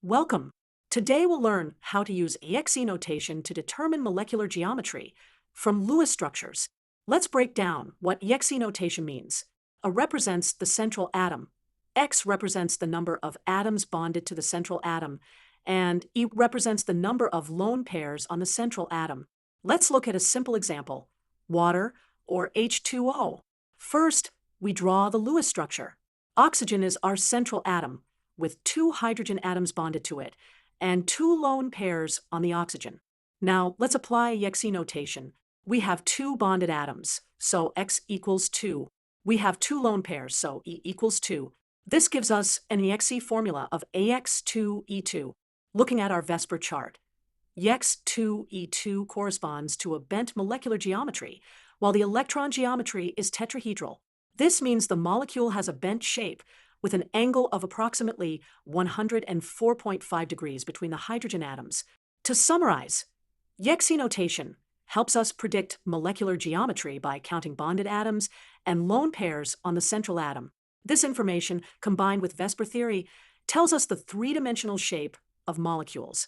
Welcome. Today we'll learn how to use EXE notation to determine molecular geometry from Lewis structures. Let's break down what EXE notation means. A represents the central atom. X represents the number of atoms bonded to the central atom, and E represents the number of lone pairs on the central atom. Let's look at a simple example: water, or H2O. First, we draw the Lewis structure. Oxygen is our central atom, with 2 hydrogen atoms bonded to it, and 2 lone pairs on the oxygen. Now, let's apply EXE notation. We have 2 bonded atoms, so X equals 2. We have 2 lone pairs, so E equals 2. This gives us an EXE formula of AX2E2. Looking at our VSEPR chart, EX2E2 corresponds to a bent molecular geometry, while the electron geometry is tetrahedral. This means the molecule has a bent shape with an angle of approximately 104.5 degrees between the hydrogen atoms. To summarize, EXE notation helps us predict molecular geometry by counting bonded atoms and lone pairs on the central atom. This information, combined with VSEPR theory, tells us the three-dimensional shape of molecules.